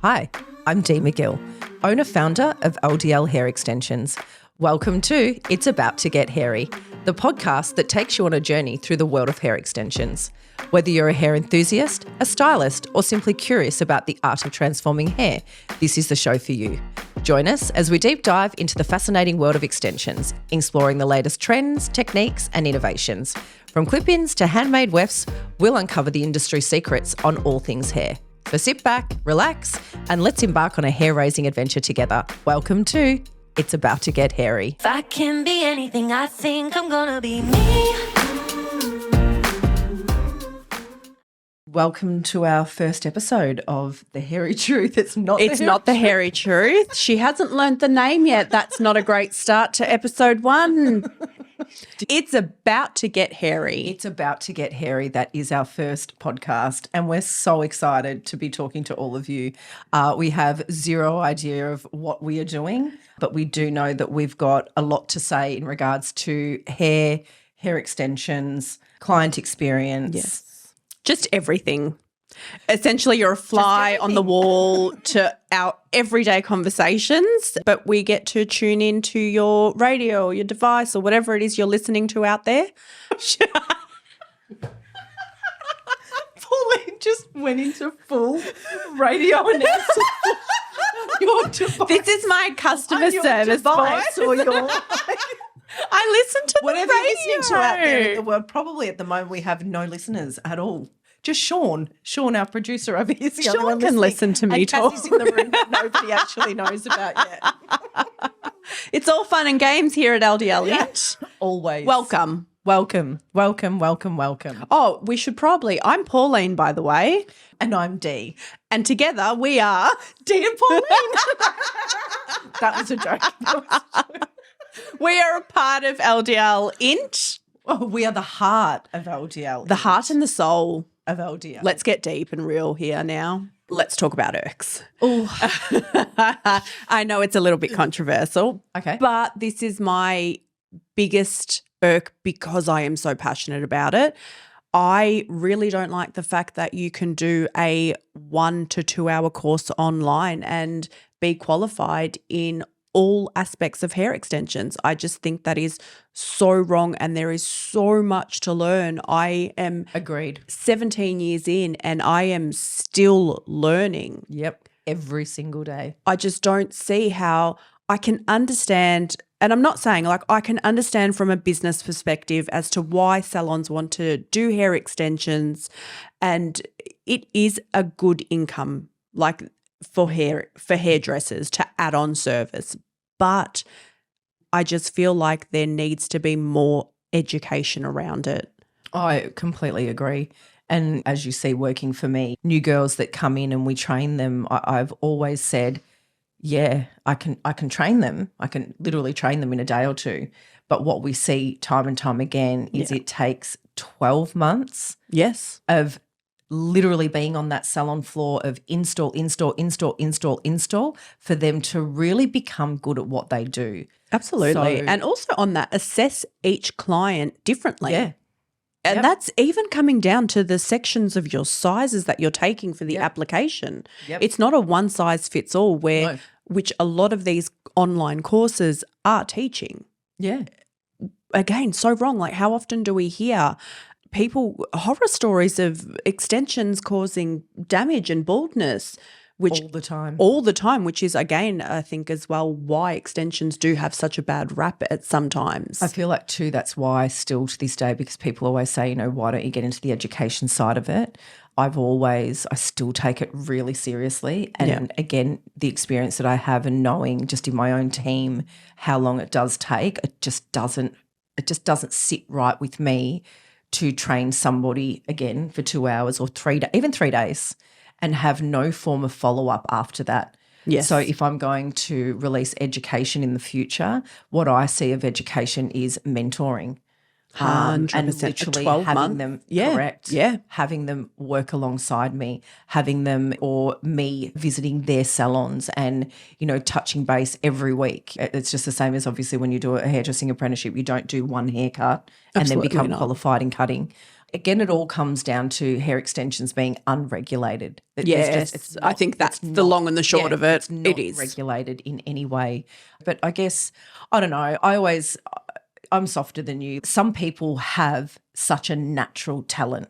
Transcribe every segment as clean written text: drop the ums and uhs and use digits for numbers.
Hi, I'm Dee McGill, owner-founder of LDL Hair Extensions. Welcome to It's About to Get Hairy, the podcast that takes you on a journey through the world of hair extensions. Whether you're a hair enthusiast, a stylist, or simply curious about the art of transforming hair, this is the show for you. Join us as we deep dive into the fascinating world of extensions, exploring the latest trends, techniques, and innovations. From clip-ins to handmade wefts, we'll uncover the industry secrets on all things hair. So sit back, relax, and let's embark on a hair-raising adventure together. Welcome to It's About to Get Hairy. If I can be anything, I think I'm gonna be me. Welcome to our first episode of The Hairy Truth. It's not the Hairy Truth. She hasn't learnt the name yet. That's not a great start to episode 1. It's about to get hairy. It's about to get hairy. That is our first podcast, and we're so excited to be talking to all of you. We have zero idea of what we are doing, but we do know that we've got a lot to say in regards to hair extensions, client experience. Yes. Just everything. Essentially, you're a fly on the wall to our everyday conversations, but we get to tune into your radio or your device or whatever it is you're listening to out there. Pauline just went into full radio announcer. Your device. This is my customer service voice. Or your I listen to whatever the radio. you're listening to out there in the world. Probably at the moment we have no listeners at all. Just Sean, our producer over here. Sean can listen to me and talk. Cassie's in the room that nobody actually knows about yet. It's all fun and games here at LDL INT. Always. Welcome. Welcome. Oh, we should probably. I'm Pauline, by the way. And I'm Dee. And together we are Dee and Pauline. That was a joke. We are a part of LDL INT. Oh, we are the heart of LDL. The heart and the soul of LDL. Let's get deep and real here now. Let's talk about irks. Oh, I know it's a little bit controversial. Okay. But this is my biggest irk because I am so passionate about it. I really don't like the fact that you can do a 1 to 2 hour course online and be qualified in all aspects of hair extensions. I just think that is so wrong, and there is so much to learn. I am agreed. 17 years in and I am still learning. Yep. Every single day. I just don't see how I can understand, and I'm not saying like I can understand from a business perspective as to why salons want to do hair extensions, and it is a good income like for hairdressers to add on service. But I just feel like there needs to be more education around it. I completely agree. And as you see, working for me, new girls that come in and we train them, I've always said, yeah, I can train them. I can literally train them in a day or two. But what we see time and time again is it takes 12 months of literally being on that salon floor of install for them to really become good at what they do. Absolutely. So, and also on that, assess each client differently. Yeah. And that's even coming down to the sections of your sizes that you're taking for the application. Yep. It's not a one size fits all which a lot of these online courses are teaching. Yeah. Again, so wrong. Like how often do we hear horror stories of extensions causing damage and baldness, which all the time, which is again, I think as well, why extensions do have such a bad rap at sometimes. I feel like too, that's why still to this day, because people always say, why don't you get into the education side of it? I still take it really seriously. And again, the experience that I have and knowing just in my own team how long it does take, it just doesn't sit right with me to train somebody again for 2 hours or 3 days, even 3 days, and have no form of follow-up after that. Yes. So if I'm going to release education in the future, what I see of education is mentoring. 100%. And literally 12 having them correct. Yeah. Having them work alongside me, having them or me visiting their salons and, touching base every week. It's just the same as obviously when you do a hairdressing apprenticeship, you don't do one haircut and then become qualified in cutting. again, it all comes down to hair extensions being unregulated. Yes, I think that's the long and the short of it. It's not It is regulated in any way. But I guess, I don't know, I'm softer than you. Some people have such a natural talent.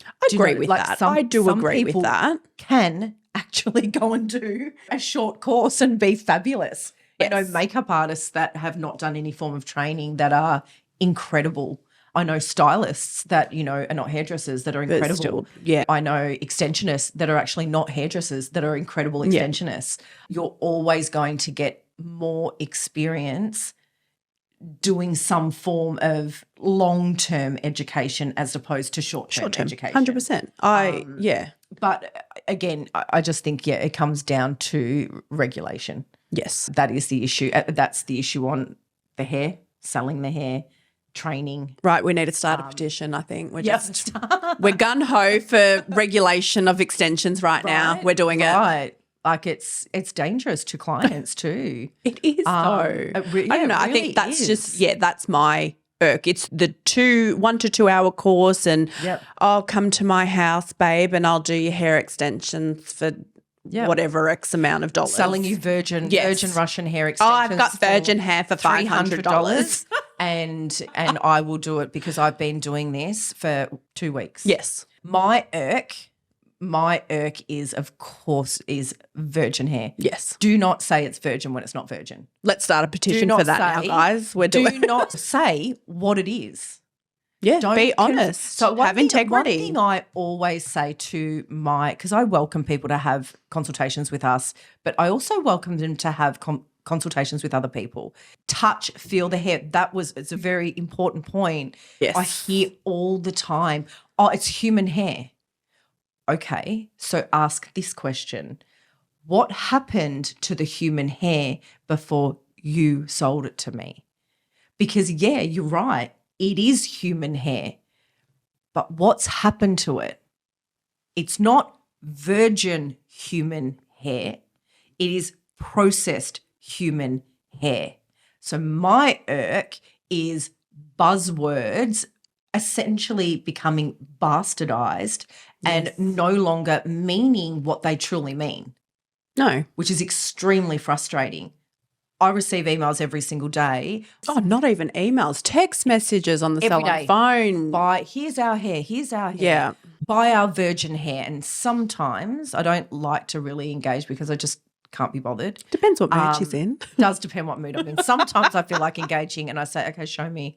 I agree with that. I do agree with that. Can actually go and do a short course and be fabulous. Yes. I know makeup artists that have not done any form of training that are incredible. I know stylists that, are not hairdressers that are incredible. Still, yeah. I know extensionists that are actually not hairdressers that are incredible extensionists. You're always going to get more experience doing some form of long-term education as opposed to short-term education. 100%. But again, I just think, it comes down to regulation. Yes. That is the issue. That's the issue on the hair, selling the hair, training. Right, we need to start a petition, I think. We're we're gun-ho for regulation of extensions right now. We're doing it. Right. Like it's dangerous to clients too. It is though. I don't know. I think that's that's my irk. It's the 1 to 2 hour course and I'll come to my house, babe, and I'll do your hair extensions for whatever X amount of dollars. Selling you virgin Russian hair extensions. Oh, I've got virgin hair for $500. and I will do it because I've been doing this for 2 weeks. Yes. My irk is, of course, is virgin hair. Yes. Do not say it's virgin when it's not virgin. Let's start a petition for that now, guys. Do not say what it is. Yeah, be honest. So have integrity. One thing I always say to because I welcome people to have consultations with us, but I also welcome them to have consultations with other people. Touch, feel the hair. It's a very important point. Yes. I hear all the time, oh, it's human hair. Okay, so ask this question. What happened to the human hair before you sold it to me? Because, you're right. It is human hair. But what's happened to it? It's not virgin human hair. It is processed human hair. So my irk is buzzwords essentially becoming bastardized and no longer meaning what they truly mean. No. Which is extremely frustrating. I receive emails every single day. Oh, not even emails, text messages on the cell phone. Here's our hair, Yeah. Buy our virgin hair. And sometimes I don't like to really engage because I just can't be bothered. Depends what mood she's in. Does depend what mood I'm in. Sometimes I feel like engaging and I say, okay, show me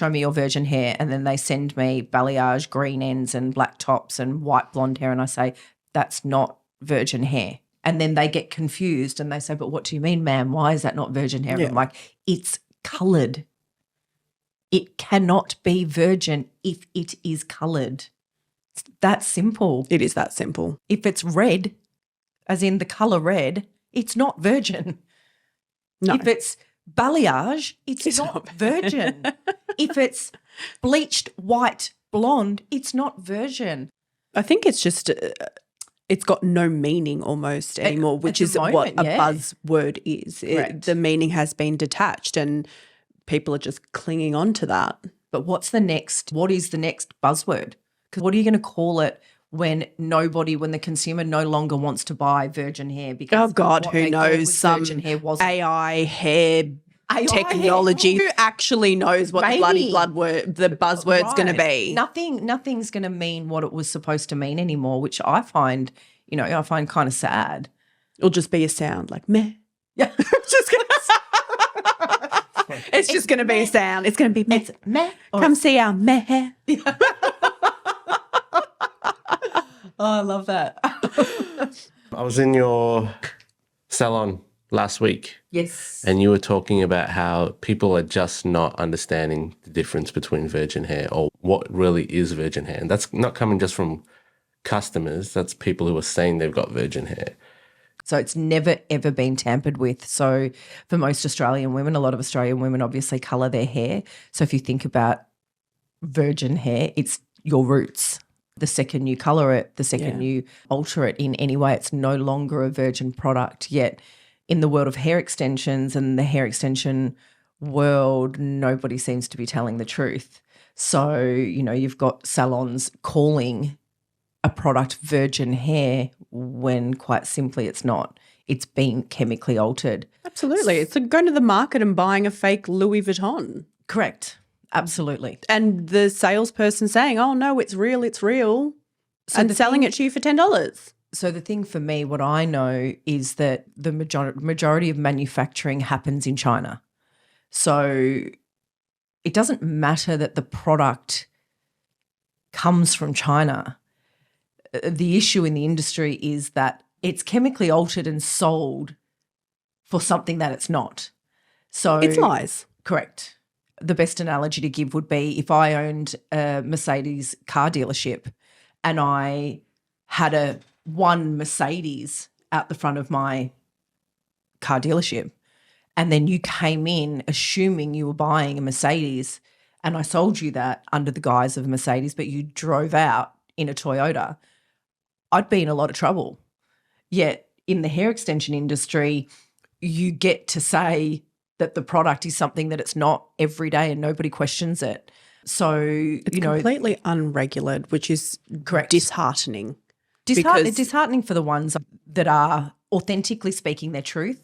your virgin hair. And then they send me balayage, green ends and black tops and white blonde hair. And I say, that's not virgin hair. And then they get confused and they say, but what do you mean, ma'am? Why is that not virgin hair? Yeah. I'm like, it's coloured. It cannot be virgin if it is coloured. It's that simple. It is that simple. If it's red, as in the colour red, it's not virgin. No. If it's balayage, it's not virgin. If it's bleached white blonde, it's not virgin. I think it's just it's got no meaning almost anymore, which is what a buzzword is. The meaning has been detached and people are just clinging on to that. But what is the next buzzword? Because what are you going to call it when the consumer no longer wants to buy virgin hair? Because oh God, who knows? Some AI hair technology. Who actually knows what the buzzword's going to be? Nothing's going to mean what it was supposed to mean anymore, which I find kind of sad. It'll just be a sound like meh. Yeah. It's just going to be a sound. It's going to be meh. It's meh. Come see our meh hair. Oh, I love that. I was in your salon last week. Yes. And you were talking about how people are just not understanding the difference between virgin hair or what really is virgin hair. And that's not coming just from customers. That's people who are saying they've got virgin hair. So it's never, ever been tampered with. So for most Australian women, a lot of Australian women obviously colour their hair. So if you think about virgin hair, it's your roots. The second you colour it, the second you alter it in any way, it's no longer a virgin product. Yet in the world of hair extensions and the hair extension world, nobody seems to be telling the truth. So, you've got salons calling a product virgin hair when quite simply it's not. It's been chemically altered. Absolutely. It's like going to the market and buying a fake Louis Vuitton. Correct. Absolutely. And the salesperson saying, oh, no, it's real, and selling it to you for $10. So the thing for me, what I know is that the majority of manufacturing happens in China. So it doesn't matter that the product comes from China. The issue in the industry is that it's chemically altered and sold for something that it's not. So It's lies. Correct. The best analogy to give would be if I owned a Mercedes car dealership and I had one Mercedes out the front of my car dealership, and then you came in assuming you were buying a Mercedes and I sold you that under the guise of a Mercedes, but you drove out in a Toyota, I'd be in a lot of trouble. Yet in the hair extension industry, you get to say that the product is something that it's not every day and nobody questions it. So, It's completely unregulated, which is correct. Disheartening. Disheartening for the ones that are authentically speaking their truth.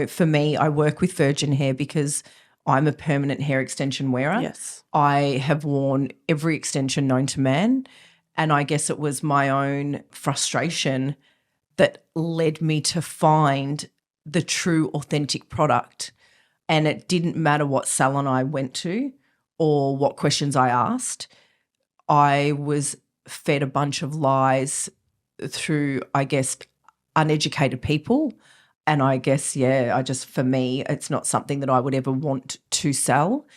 For me, I work with virgin hair because I'm a permanent hair extension wearer. Yes. I have worn every extension known to man, and I guess it was my own frustration that led me to find the true authentic product. And it didn't matter what salon I went to or what questions I asked. I was fed a bunch of lies through, I guess, uneducated people. And I guess, for me, it's not something that I would ever want to sell.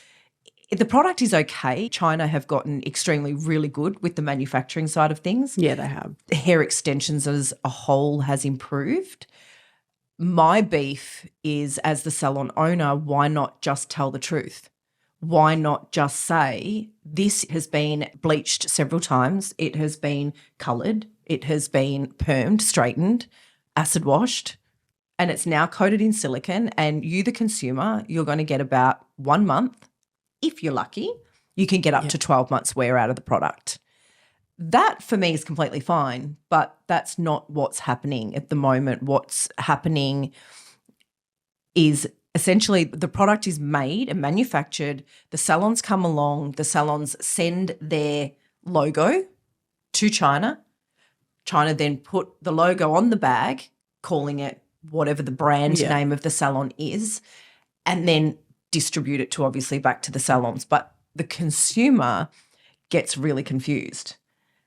The product is okay. China have gotten extremely really good with the manufacturing side of things. Yeah, they have. Hair extensions as a whole has improved. My beef is, as the salon owner, why not just tell the truth? Why not just say this has been bleached several times, it has been coloured, it has been permed, straightened, acid washed, and it's now coated in silicone, and you, the consumer, you're going to get about 1 month. If you're lucky, you can get up to 12 months wear out of the product. That for me is completely fine, but that's not what's happening at the moment. What's happening is essentially the product is made and manufactured, the salons come along, the salons send their logo to China. China then put the logo on the bag, calling it whatever the brand name of the salon is, and then distribute it to obviously back to the salons. But the consumer gets really confused.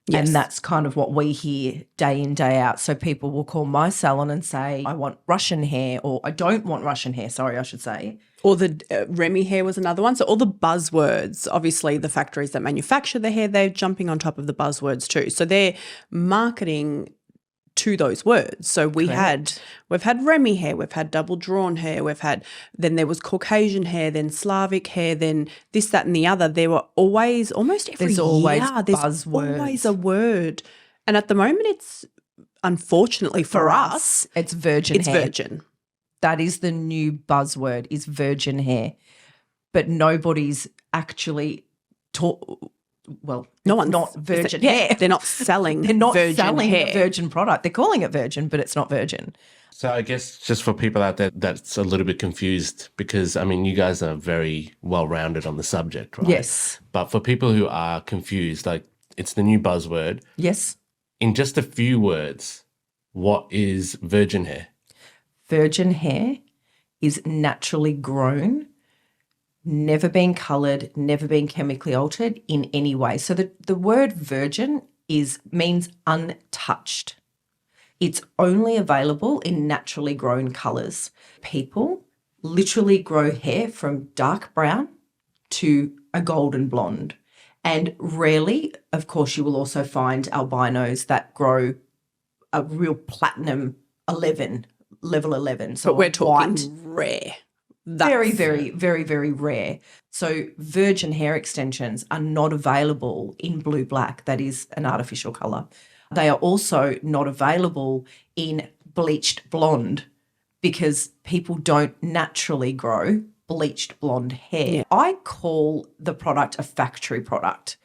Yes. And that's kind of what we hear day in, day out. So people will call my salon and say, I want Russian hair, or I don't want Russian hair, I should say. Or the Remy hair was another one. So all the buzzwords, obviously the factories that manufacture the hair, they're jumping on top of the buzzwords too. So they're marketing to those words. So we've had Remy hair, we've had double drawn hair, then there was Caucasian hair, then Slavic hair, then this, that and the other. There were always, almost every there's year, always there's buzzwords. Always a word. And at the moment it's, unfortunately for us, it's virgin hair. It's virgin. That is the new buzzword, is virgin hair. But nobody's actually no one's not virgin hair. They're not selling They're not virgin selling hair. virgin product. They're calling it virgin, but it's not virgin. So I guess just for people out there that's a little bit confused, because, you guys are very well-rounded on the subject, right? Yes. But for people who are confused, it's the new buzzword. Yes. In just a few words, what is virgin hair? Virgin hair is naturally grown, never been coloured, never been chemically altered in any way. So the word virgin means untouched. It's only available in naturally grown colours. People literally grow hair from dark brown to a golden blonde. And rarely, of course, you will also find albinos that grow a real platinum level 11. So but we're talking white. Rare. Very, very, very, very rare. So virgin hair extensions are not available in blue black. That is an artificial colour. They are also not available in bleached blonde because people don't naturally grow bleached blonde hair. Yeah. I call the product a factory product.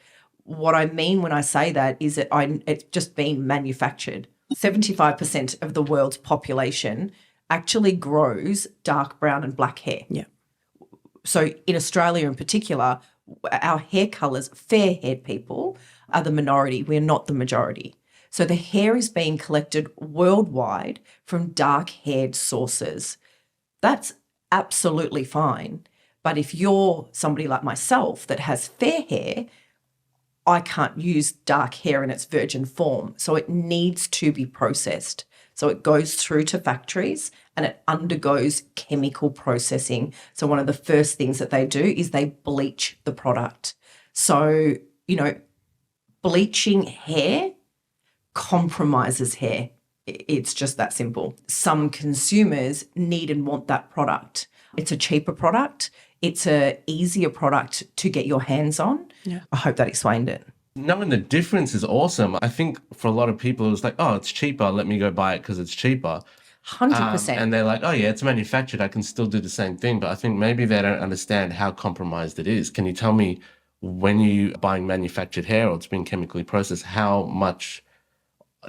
What I mean when I say that is that it's just been manufactured. 75% of the world's population actually grows dark brown and black hair. Yeah. So in Australia in particular, our hair colours, fair-haired people, are the minority. We're not the majority. So the hair is being collected worldwide from dark-haired sources. That's absolutely fine. But if you're somebody like myself that has fair hair, I can't use dark hair in its virgin form. So it needs to be processed. So it goes through to factories and it undergoes chemical processing. So one of the first things that they do is they bleach the product. So, bleaching hair compromises hair. It's just that simple. Some consumers need and want that product. It's a cheaper product. It's a easier product to get your hands on. Yeah. I hope that explained it. Knowing the difference is awesome. I think for a lot of people, it was like, oh, it's cheaper. Let me go buy it because it's cheaper. 100%. And they're like, oh, yeah, it's manufactured. I can still do the same thing. But I think maybe they don't understand how compromised it is. Can you tell me, when you're buying manufactured hair or it's been chemically processed, how much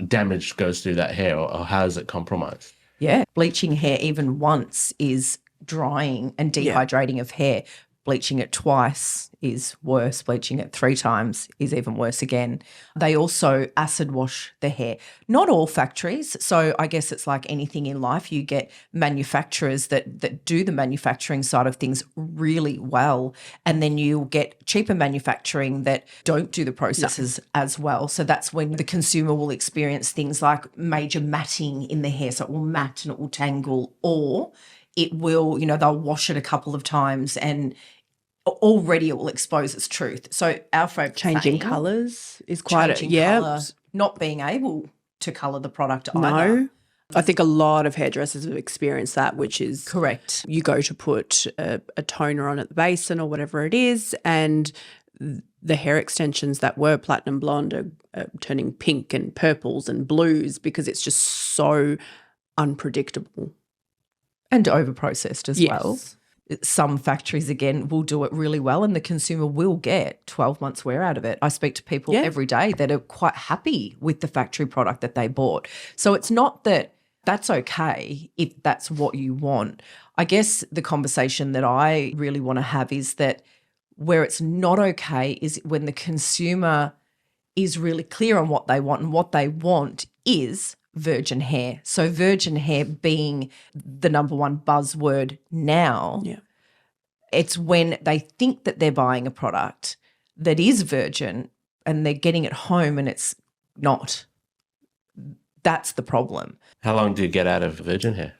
damage goes through that hair, or how is it compromised? Yeah. Bleaching hair even once is drying and dehydrating of hair. Bleaching it twice is worse. Bleaching it 3 times is even worse again. They also acid wash the hair. Not all factories. So I guess it's like anything in life. You get manufacturers that do the manufacturing side of things really well. And then you get cheaper manufacturing that don't do the processes as well. So that's when the consumer will experience things like major matting in the hair. So it will mat and it will tangle, or it will, they'll wash it a couple of times and already it will expose its truth. So our folk Changing colours is quite colour, not being able to colour the product either. No. I think a lot of hairdressers have experienced that, which is correct. You go to put a toner on at the basin or whatever it is, and the hair extensions that were platinum blonde are turning pink and purples and blues because it's just so unpredictable. And over-processed as well. Some factories, again, will do it really well and the consumer will get 12 months wear out of it. I speak to people every day that are quite happy with the factory product that they bought. So it's not that that's okay if that's what you want. I guess the conversation that I really want to have is that where it's not okay is when the consumer is really clear on what they want, and what they want is virgin hair. So virgin hair being the number one buzzword now. Yeah. It's when they think that they're buying a product that is virgin and they're getting it home and it's not. That's the problem. How long do you get out of virgin hair?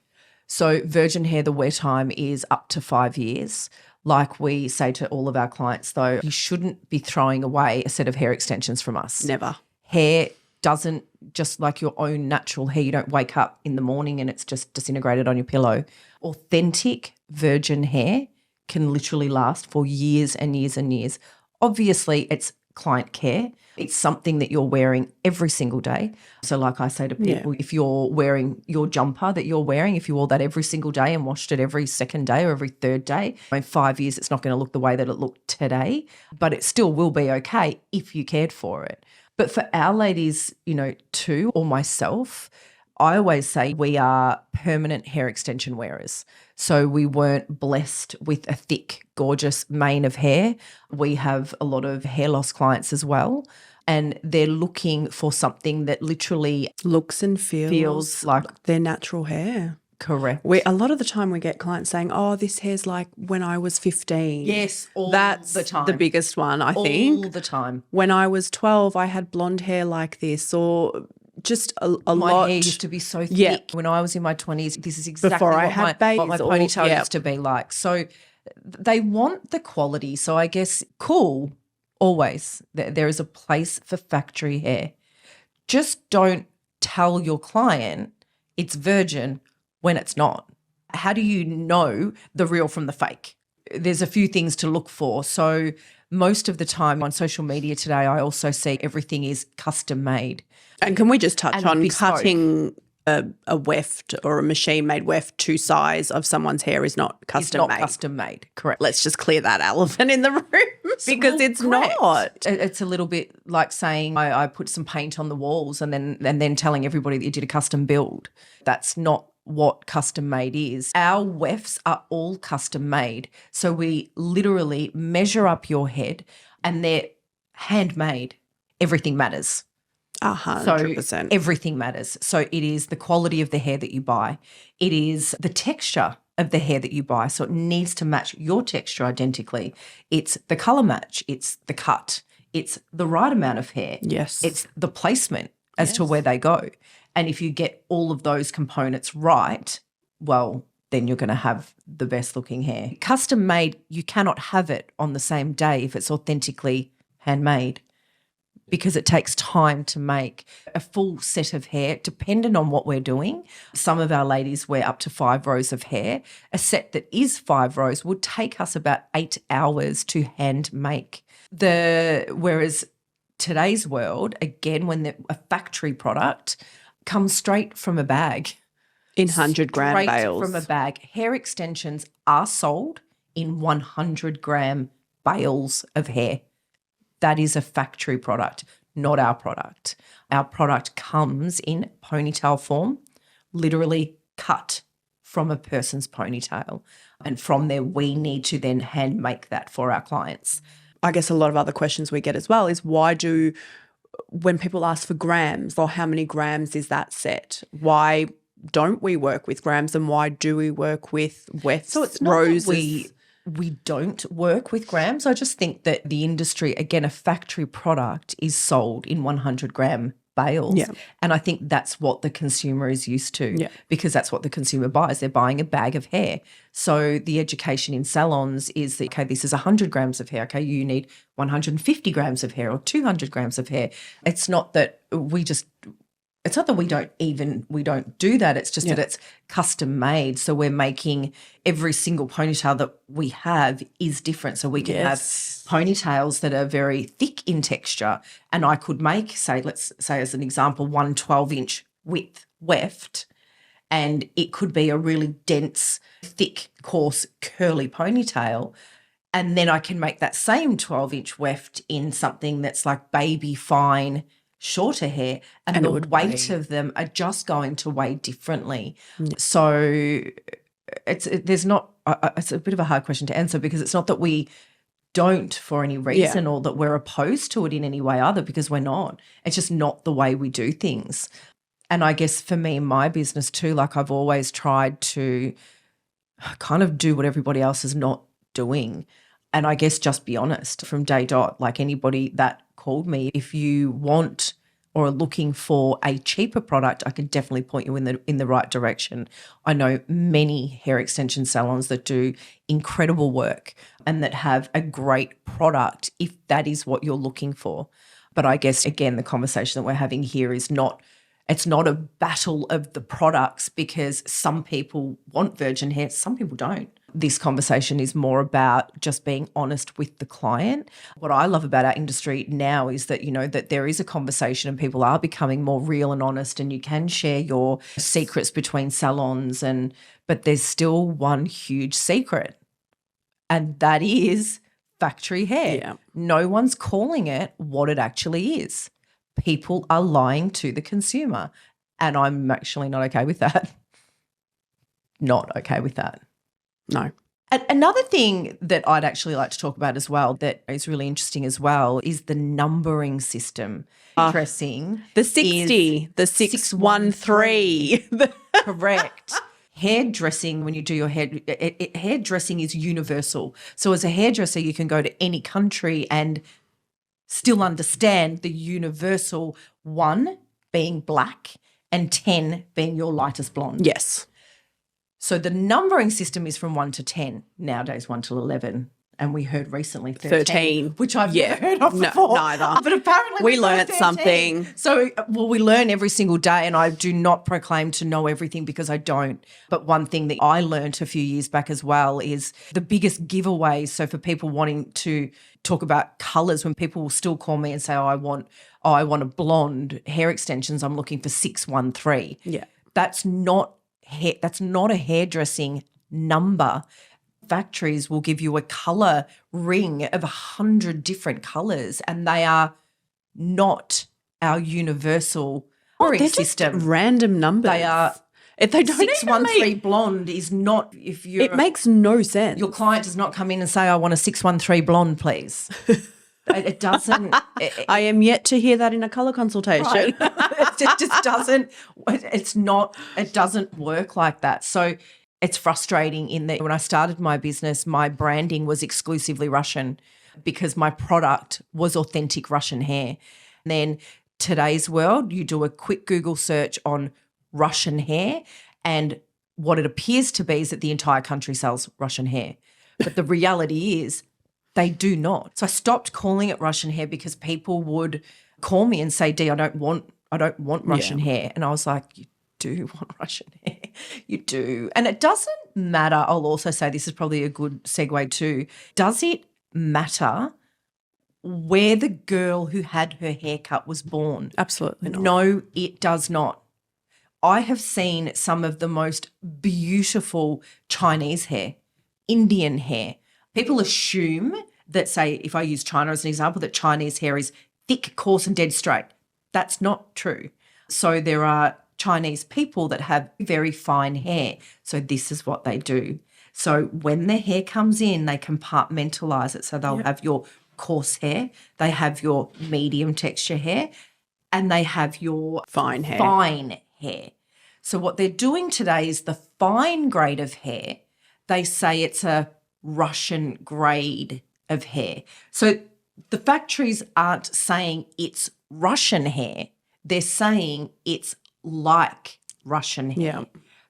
So virgin hair, the wear time is up to 5 years. Like we say to all of our clients, though, you shouldn't be throwing away a set of hair extensions from us. Never. Hair doesn't, just like your own natural hair, you don't wake up in the morning and it's just disintegrated on your pillow. Authentic virgin hair can literally last for years and years and years. Obviously, it's client care. It's something that you're wearing every single day. So like I say to people, if you're wearing your jumper that you're wearing, if you wore that every single day and washed it every second day or every third day, in 5 years it's not going to look the way that it looked today, but it still will be okay if you cared for it. But for our ladies, too, or myself, I always say we are permanent hair extension wearers. So we weren't blessed with a thick, gorgeous mane of hair. We have a lot of hair loss clients as well, and they're looking for something that literally looks and feels like their natural hair. Correct. A lot of the time we get clients saying, oh, this hair's like when I was 15. Yes, That's the time. the biggest one, I think. All the time. When I was 12, I had blonde hair like this, or just a lot. My hair used to be so thick. Yeah. When I was in my 20s, this is exactly Before I what had my babies, ponytail used to be like. So they want the quality. So I guess cool, always. There is a place for factory hair. Just don't tell your client it's virgin when it's not. How do you know the real from the fake? There's a few things to look for. So most of the time on social media today, I also see everything is custom made. And can we just touch And on bespoke. cutting a weft or a machine-made weft to size of someone's hair is not custom It's not made. custom made, correct. Let's just clear that elephant in the room because it's Correct. not. It's a little bit like saying I put some paint on the walls and then telling everybody that you did a custom build. That's not what custom made is. Our wefts are all custom made. So we literally measure up your head and they're handmade. Everything matters. 100%. So everything matters. So it is the quality of the hair that you buy. It is the texture of the hair that you buy. So it needs to match your texture identically. It's the colour match. It's the cut. It's the right amount of hair. Yes. It's the placement as to where they go. And if you get all of those components right, well, then you're going to have the best looking hair. Custom made, you cannot have it on the same day if it's authentically handmade, because it takes time to make a full set of hair, depending on what we're doing. Some of our ladies wear up to 5 rows of hair. A set that is 5 rows would take us about 8 hours to hand make. Whereas today's world, again, when a factory product comes straight from a bag. In 100-gram Straight bales. from a bag. Hair extensions are sold in 100-gram bales of hair. That is a factory product, not our product. Our product comes in ponytail form, literally cut from a person's ponytail. And from there, we need to then hand make that for our clients. I guess a lot of other questions we get as well is when people ask for grams, or how many grams is that set? Why don't we work with grams and why do we work with wefts, So it's not roses? that we don't work with grams. I just think that the industry, again, a factory product is sold in 100-gram bales. Yeah. And I think that's what the consumer is used to, Yeah. because that's what the consumer buys. They're buying a bag of hair. So the education in salons is that, okay, this is 100 grams of hair. Okay, you need 150 grams of hair or 200 grams of hair. It's not that we don't do that. It's just that it's custom made. So we're making every single ponytail that we have is different. So we can have ponytails that are very thick in texture. And I could make, let's say as an example, 1 12-inch width weft. And it could be a really dense, thick, coarse, curly ponytail. And then I can make that same 12-inch weft in something that's like baby fine, shorter hair, and the weight of them are just going to weigh differently. So it's a bit of a hard question to answer, because it's not that we don't for any reason or that we're opposed to it in any way other, because we're not. It's just not the way we do things. And I guess for me in my business too, like I've always tried to kind of do what everybody else is not doing. And I guess just be honest from day dot, like anybody that called me, if you want or are looking for a cheaper product, I can definitely point you in the right direction. I know many hair extension salons that do incredible work and that have a great product if that is what you're looking for. But I guess, again, the conversation that we're having here is it's not a battle of the products, because some people want virgin hair, some people don't. This conversation is more about just being honest with the client. What I love about our industry now is that, that there is a conversation and people are becoming more real and honest, and you can share your secrets between salons, but there's still one huge secret, and that is factory hair. Yeah. No one's calling it what it actually is. People are lying to the consumer, and I'm actually not okay with that. Not okay with that. No. Another thing that I'd actually like to talk about as well that is really interesting as well is the numbering system. Dressing. The 60, the 613. Correct. Hairdressing, when you do your hair, hairdressing is universal. So as a hairdresser, you can go to any country and still understand the universal 1 being black and 10 being your lightest blonde. Yes. So the numbering system is from 1 to 10, nowadays 1 to 11. And we heard recently 13. Which I've never heard of before. Neither. But apparently we learnt something. So, we learn every single day, and I do not proclaim to know everything because I don't. But one thing that I learnt a few years back as well is the biggest giveaways. So for people wanting to talk about colours, when people will still call me and say, I want a blonde hair extensions, I'm looking for 613. Yeah. That's not a hairdressing number. Factories will give you a colour ring of 100 different colours, and they are not our universal scoring system. Random numbers. They are. If they don't 613 blonde is not, if you're. It makes no sense. Your client does not come in and say, I want a 613 blonde, please. It doesn't. I am yet to hear that in a colour consultation. Right. It just doesn't. It doesn't work like that. So it's frustrating in that when I started my business, my branding was exclusively Russian because my product was authentic Russian hair. And then today's world, you do a quick Google search on Russian hair, and what it appears to be is that the entire country sells Russian hair. But the reality is they do not. So I stopped calling it Russian hair because people would call me and say, Dee, I don't want Russian hair. And I was like, you do want Russian hair. You do. And it doesn't matter. I'll also say this is probably a good segue too. Does it matter where the girl who had her haircut was born? Absolutely not. No, it does not. I have seen some of the most beautiful Chinese hair, Indian hair. People assume that, say, if I use China as an example, that Chinese hair is thick, coarse and dead straight. That's not true. So there are Chinese people that have very fine hair. So this is what they do. So when their hair comes in, they compartmentalise it. So they'll have your coarse hair, they have your medium texture hair, and they have your Fine hair. So what they're doing today is the fine grade of hair, they say it's a Russian grade of hair. So the factories aren't saying it's Russian hair. They're saying it's like Russian hair. Yeah.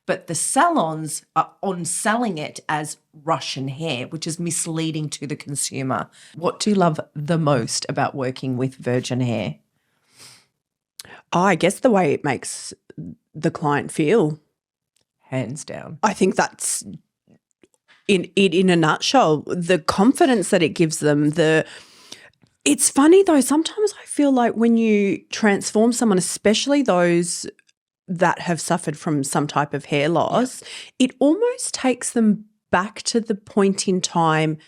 But the salons are on selling it as Russian hair, which is misleading to the consumer. What do you love the most about working with virgin hair? I guess the way it makes the client feel. Hands down. I think that's in a nutshell, the confidence that it gives them. It's funny though, sometimes I feel like when you transform someone, especially those that have suffered from some type of hair loss, it almost takes them back to the point in time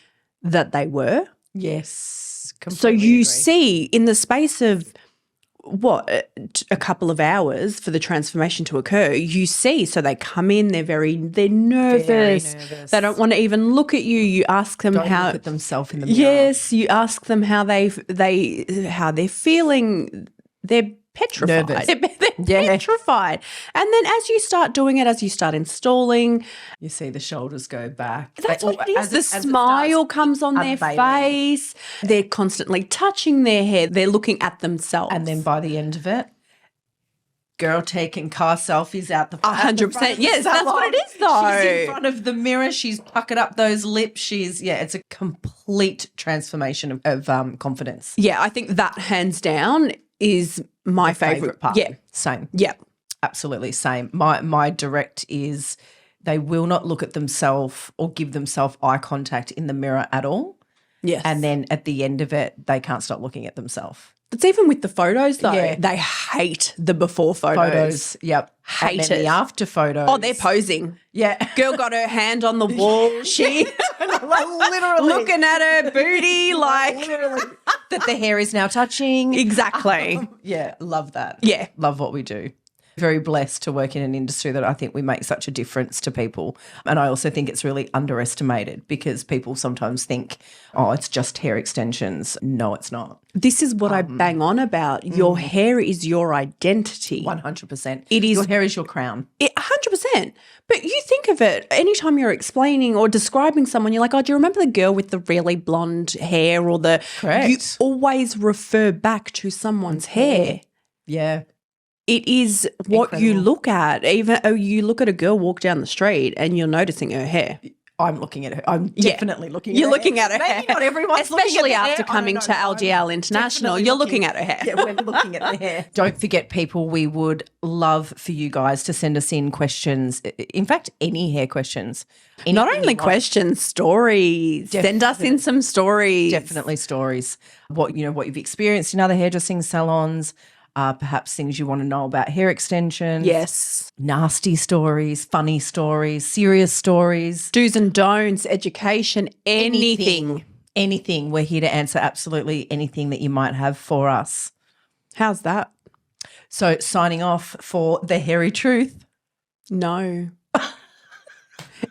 that they were. Yes. So you see in the space of a couple of hours for the transformation to occur, you see, so they come in, they're nervous. Very nervous. They don't want to even look at you. You ask them Don't how look at themselves in the mirror. Yes, you ask them how they're feeling. They're petrified. Nervous. They're petrified. And then as you start doing it, as you start installing, You see the shoulders go back. that's what it is. As The as it smile starts comes on their unveiling. face. They're constantly touching their hair. They're looking at themselves. And then by the end of it, girl taking car selfies out the 100%. Yes, that's what it is though. She's in front of the mirror. She's puckered up those lips. It's a complete transformation of confidence. Yeah, I think that hands down is my favourite part. Yeah. Same. Yeah. Absolutely same. My direct is they will not look at themselves or give themselves eye contact in the mirror at all. Yes. And then at the end of it, they can't stop looking at themselves. It's even with the photos though. Yeah. They hate the before photos. Yep. Hate and then it. the after photos. Oh, they're posing. Yeah. Girl got her hand on the wall. She literally. looking at her booty like Literally. That the hair is now touching. exactly. Yeah, love that. Yeah. Love what we do. Very blessed to work in an industry that I think we make such a difference to people. And I also think it's really underestimated because people sometimes think, oh, it's just hair extensions. No, it's not. This is what I bang on about. Your hair is your identity. 100%. It is- Your hair is your crown. 100%. But you think of it, anytime you're explaining or describing someone, you're like, oh, do you remember the girl with the really blonde hair or the Correct. You always refer back to someone's hair. Yeah. It is what you Incredible. look at. Even you look at a girl walk down the street and you're noticing her hair. I'm looking at her. I'm Yeah. definitely looking You're at her. looking at her Maybe hair. not everyone's looking Especially at the after hair. I coming don't to know. LDL International, Definitely you're looking at her hair. Yeah, we're looking at the hair. Don't forget, people, we would love for you guys to send us in questions. In fact, any hair questions. Not Anything only you want. questions, stories. Send us in some stories. Definitely stories. What you've experienced in other hairdressing salons. perhaps things you want to know about hair extensions. Yes. Nasty stories, funny stories, serious stories. Do's and don'ts, education, anything. Anything. We're here to answer absolutely anything that you might have for us. How's that? So signing off for the hairy truth. No.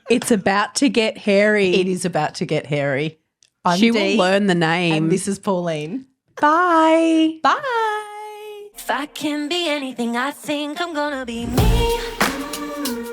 It's about to get hairy. It is about to get hairy. I'm She Dee, will learn the name. and this is Pauline. Bye. Bye. If I can be anything, I think I'm gonna be me.